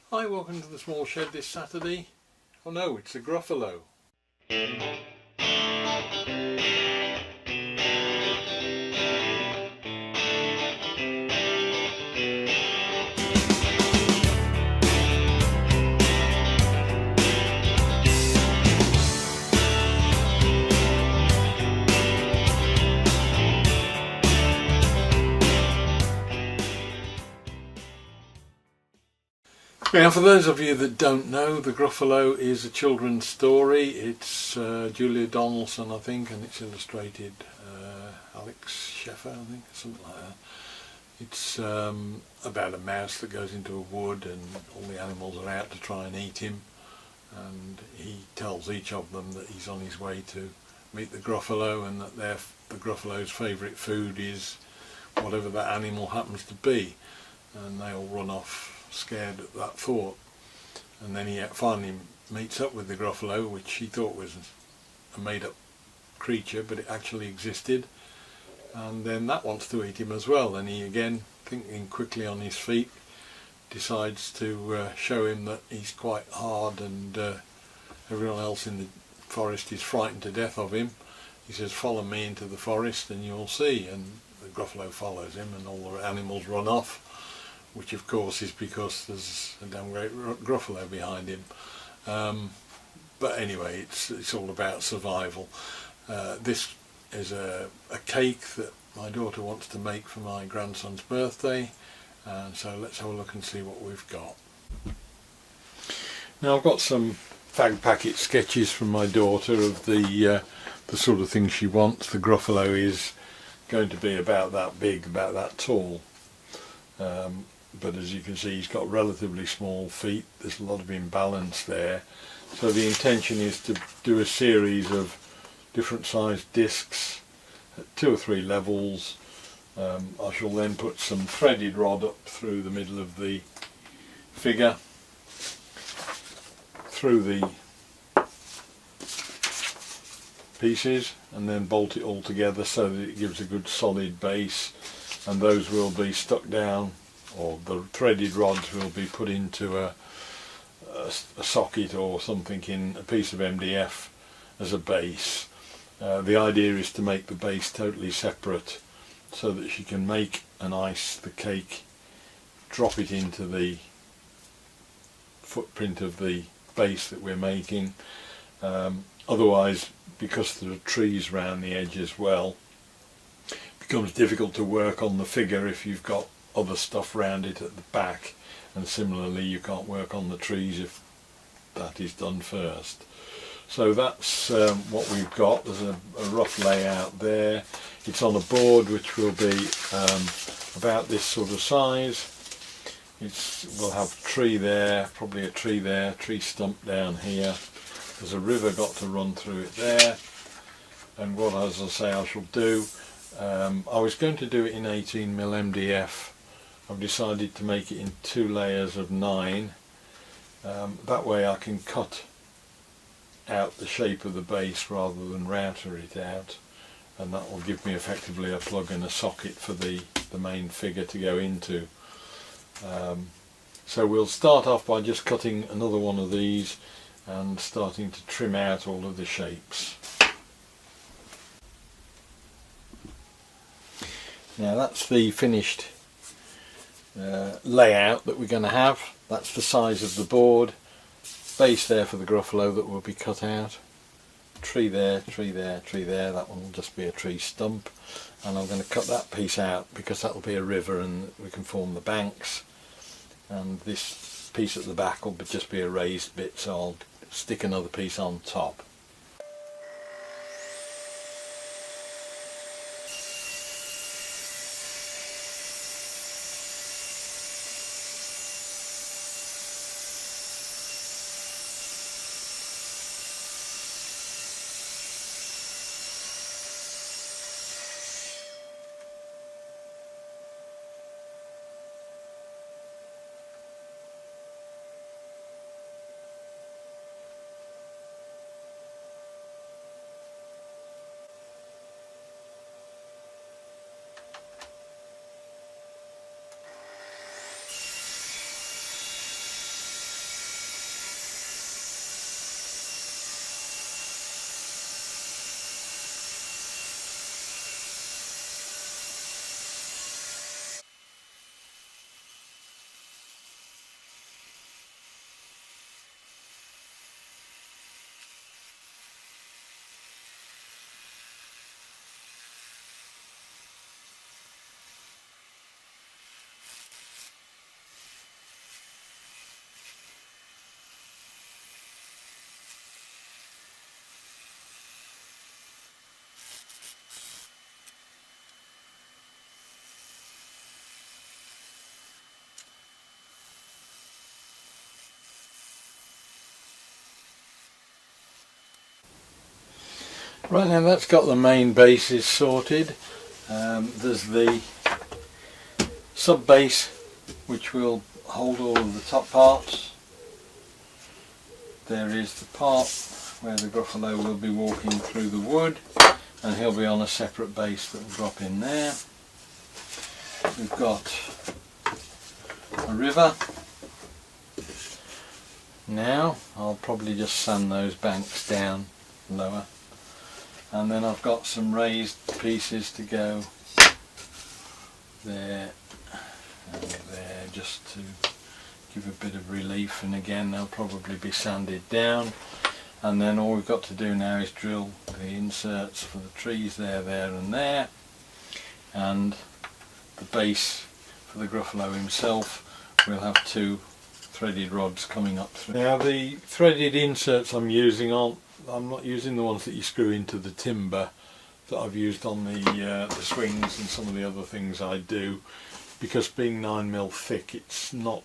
Hi, welcome to the small shed this Saturday. Oh no, it's a Gruffalo. Now, for those of you that don't know, the Gruffalo is a children's story. It's Julia Donaldson, I think, and it's illustrated Alex Sheffer, I think, something like that. It's about a mouse that goes into a wood and all the animals are out to try and eat him, and he tells each of them that he's on his way to meet the Gruffalo and that the Gruffalo's favourite food is whatever that animal happens to be, and they all run off scared at that thought. And then he finally meets up with the Gruffalo, which he thought was a made-up creature, but it actually existed, and then that wants to eat him as well. And he, again thinking quickly on his feet, decides to show him that he's quite hard, and everyone else in the forest is frightened to death of him. He says, "Follow me into the forest and you'll see." And the Gruffalo follows him and all the animals run off, which of course is because there's a damn great Gruffalo behind him. But anyway, it's all about survival. This is a cake that my daughter wants to make for my grandson's birthday, and so let's have a look and see what we've got. Now, I've got some fag packet sketches from my daughter of the sort of thing she wants. The Gruffalo is going to be about that big, about that tall. But as you can see, he's got relatively small feet. There's a lot of imbalance there. So the intention is to do a series of different sized discs at 2 or 3 levels. I shall then put some threaded rod up through the middle of the figure, through the pieces, and then bolt it all together so that it gives a good solid base, and those will be stuck down, or the threaded rods will be put into a socket or something in a piece of MDF as a base. The idea is to make the base totally separate so that she can make and ice the cake, drop it into the footprint of the base that we're making. Otherwise, because there are trees around the edge as well, it becomes difficult to work on the figure if you've got other stuff round it at the back, and similarly you can't work on the trees if that is done first. So that's what we've got. There's a rough layout there. It's on a board which will be about this sort of size. We'll have a tree there, probably a tree there, tree stump down here. There's a river got to run through it there, and what, as I say, I shall do, I was going to do it in 18mm MDF. I've decided to make it in 2 layers of 9. That way I can cut out the shape of the base rather than router it out, and that will give me effectively a plug and a socket for the main figure to go into. So we'll start off by just cutting another one of these and starting to trim out all of the shapes. Now that's the finished layout that we're going to have. That's the size of the board. Base there for the Gruffalo that will be cut out. Tree there, tree there, tree there. That one will just be a tree stump, and I'm going to cut that piece out because that will be a river and we can form the banks. And this piece at the back will just be a raised bit, so I'll stick another piece on top. Right, now that's got the main bases sorted. There's the sub base which will hold all of the top parts. There is the part where the Gruffalo will be walking through the wood, and he'll be on a separate base that will drop in there. We've got a river. Now I'll probably just sand those banks down lower, and then I've got some raised pieces to go there and there, just to give a bit of relief, and again they'll probably be sanded down. And then all we've got to do now is drill the inserts for the trees there and there, and the base for the Gruffalo himself will have two threaded rods coming up through. Now the threaded inserts I'm using I'm not using the ones that you screw into the timber that I've used on the swings and some of the other things I do, because being 9mm thick, it's not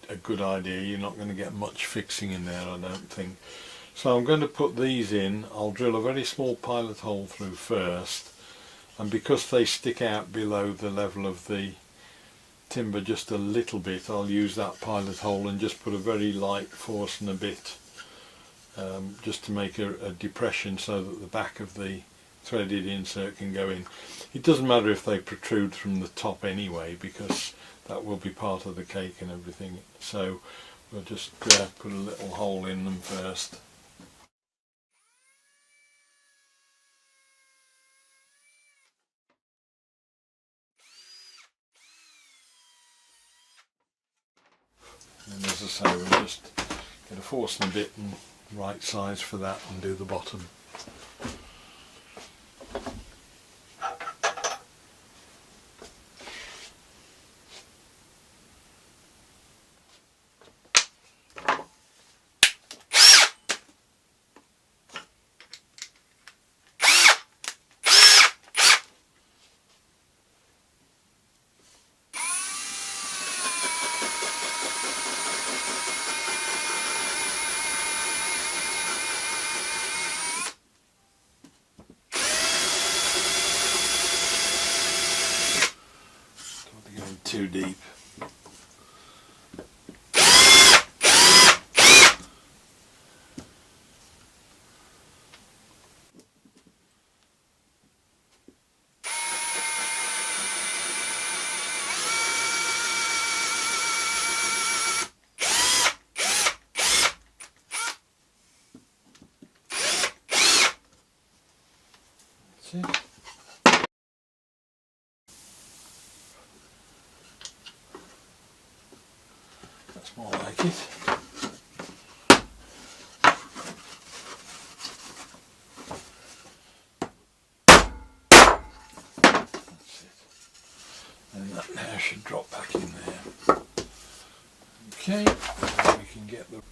a good idea. You're not going to get much fixing in there, I don't think. So I'm going to put these in. I'll drill a very small pilot hole through first, and because they stick out below the level of the timber just a little bit, I'll use that pilot hole and just put a very light force and a bit, just to make a depression so that the back of the threaded insert can go in. It doesn't matter if they protrude from the top anyway, because that will be part of the cake and everything. So we'll just put a little hole in them first. And as I say, we'll just get a force and a bit and right size for that and do the bottom. Too deep. That's it. That's more like it. That's it. And that now should drop back in there. Okay, now we can get the...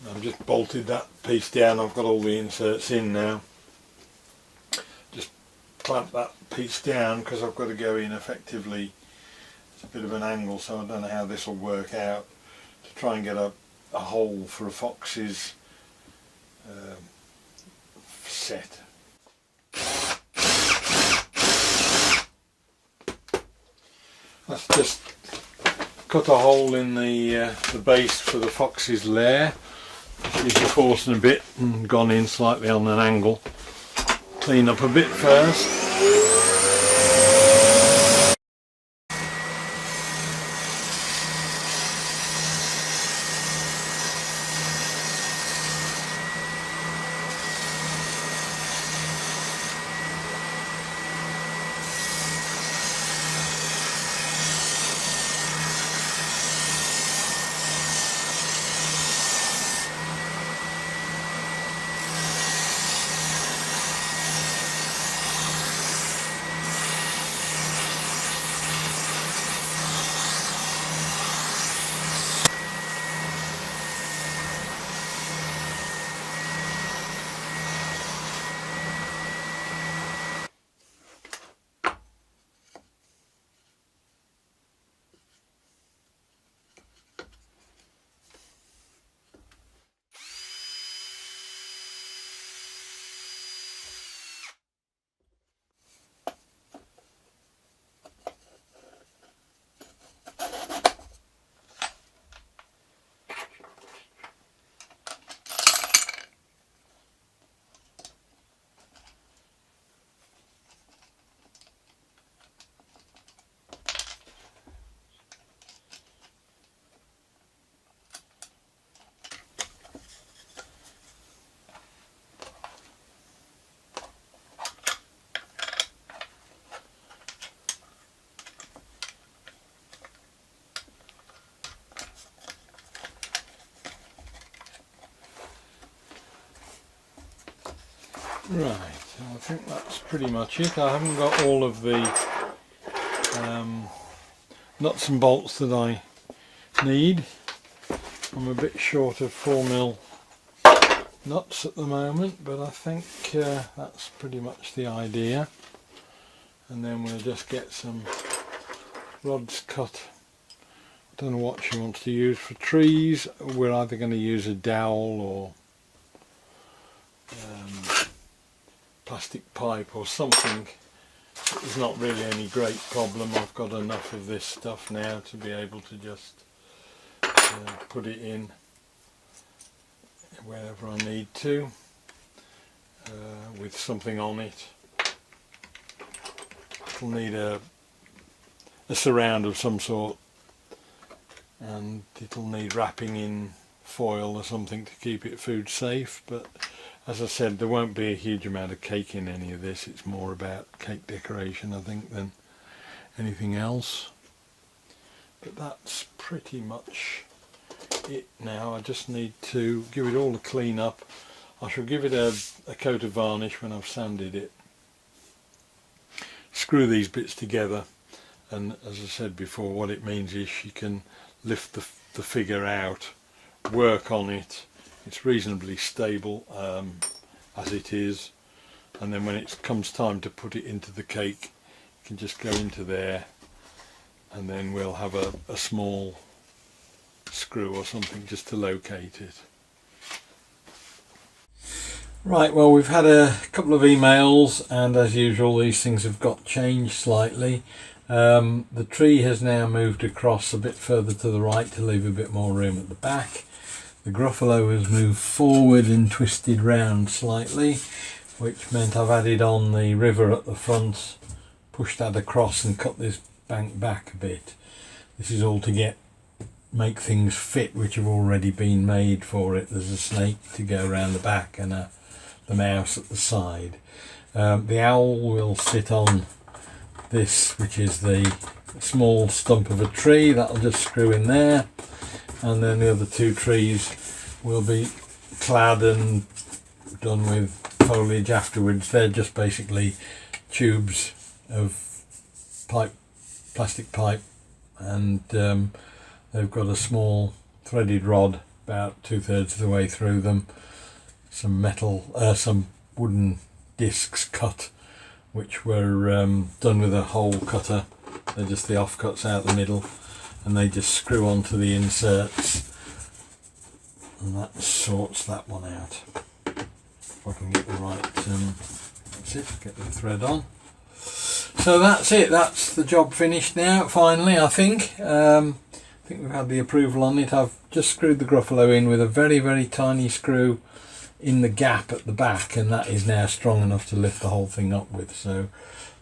I've just bolted that piece down. I've got all the inserts in now. Just clamp that piece down because I've got to go in effectively. It's a bit of an angle, so I don't know how this will work out, to try and get a hole for a fox's set. Let's just cut a hole in the base for the fox's lair. Use the force and a bit and gone in slightly on an angle. Clean up a bit first. Right, I think that's pretty much it. I haven't got all of the nuts and bolts that I need. I'm a bit short of 4mm nuts at the moment, but I think that's pretty much the idea. And then we'll just get some rods cut. I don't know what she wants to use for trees. We're either going to use a dowel or plastic pipe or something. It's not really any great problem. I've got enough of this stuff now to be able to just put it in wherever I need to with something on it. It'll need a surround of some sort, and it'll need wrapping in foil or something to keep it food safe, but as I said, there won't be a huge amount of cake in any of this. It's more about cake decoration, I think, than anything else. But that's pretty much it now. I just need to give it all a clean up. I shall give it a coat of varnish when I've sanded it. Screw these bits together, and as I said before, what it means is you can lift the figure out, work on it. It's reasonably stable as it is, and then when it comes time to put it into the cake, you can just go into there, and then we'll have a small screw or something just to locate it. Right, well, we've had a couple of emails, and as usual these things have got changed slightly. The tree has now moved across a bit further to the right to leave a bit more room at the back. The Gruffalo has moved forward and twisted round slightly, which meant I've added on the river at the front, pushed that across and cut this bank back a bit. This is all to make things fit which have already been made for it. There's a snake to go around the back and the mouse at the side. The owl will sit on this, which is the small stump of a tree. That'll just screw in there, and then the other two trees will be clad and done with foliage afterwards. They're just basically tubes of plastic pipe, and they've got a small threaded rod about 2/3 of the way through them, some some wooden discs cut, which were done with a hole cutter. They're just the offcuts out the middle, and they just screw onto the inserts, and that sorts that one out. If I can get the right, that's it, get the thread on. So that's it, that's the job finished now, finally, I think. I think we've had the approval on it. I've just screwed the Gruffalo in with a very, very tiny screw in the gap at the back, and that is now strong enough to lift the whole thing up with. So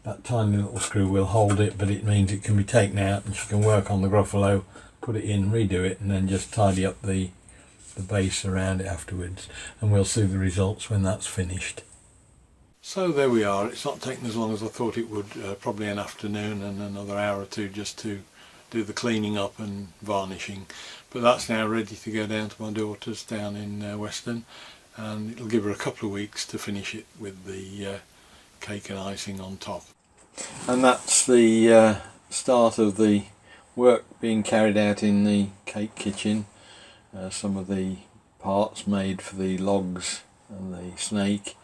that tiny little screw will hold it, but it means it can be taken out and she can work on the Gruffalo, put it in, redo it, and then just tidy up the base around it afterwards, and we'll see the results when that's finished. So there we are. It's not taken as long as I thought it would, probably an afternoon and another hour or two just to do the cleaning up and varnishing, but that's now ready to go down to my daughter's down in Weston, and it'll give her a couple of weeks to finish it with the cake and icing on top. And that's the start of the work being carried out in the cake kitchen. Some of the parts made for the logs and the snake,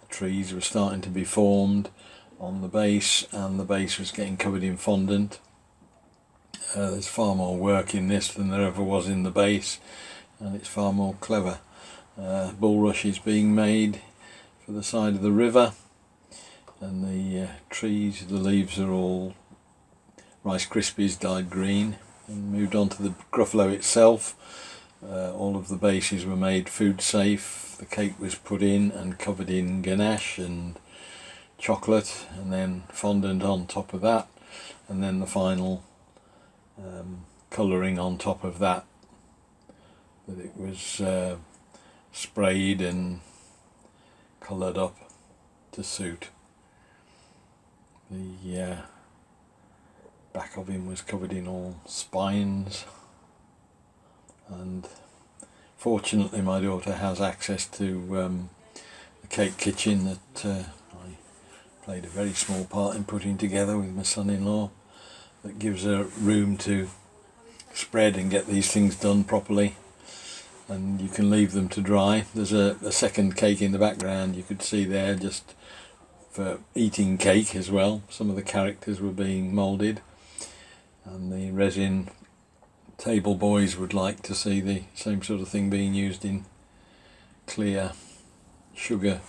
the trees were starting to be formed on the base, and the base was getting covered in fondant. There's far more work in this than there ever was in the base, and it's far more clever. Bulrush is being made for the side of the river, and the trees, the leaves are all Rice Krispies dyed green. And moved on to the Gruffalo itself. All of the bases were made food safe. The cake was put in and covered in ganache and chocolate, and then fondant on top of that, and then the final colouring on top of that. But it was sprayed and coloured up to suit. The back of him was covered in all spines, and fortunately my daughter has access to the cake kitchen that I played a very small part in putting together with my son-in-law, that gives her room to spread and get these things done properly, and you can leave them to dry. There's a second cake in the background you could see there, just for eating cake as well. Some of the characters were being moulded, and the resin table boys would like to see the same sort of thing being used in clear sugar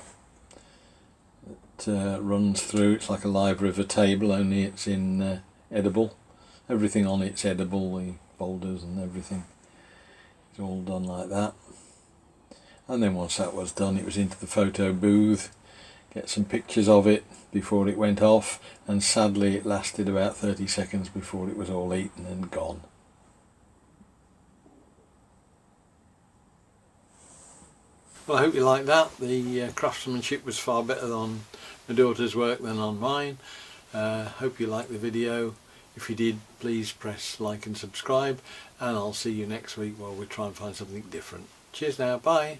that runs through. It's like a live river table, only it's in edible. Everything on it's edible, the boulders and everything. It's all done like that. And then once that was done, it was into the photo booth, get some pictures of it before it went off, and sadly it lasted about 30 seconds before it was all eaten and gone. Well, I hope you liked that. The craftsmanship was far better on my daughter's work than on mine. Hope you liked the video. If you did, please press like and subscribe, and I'll see you next week while we try and find something different. Cheers now, bye.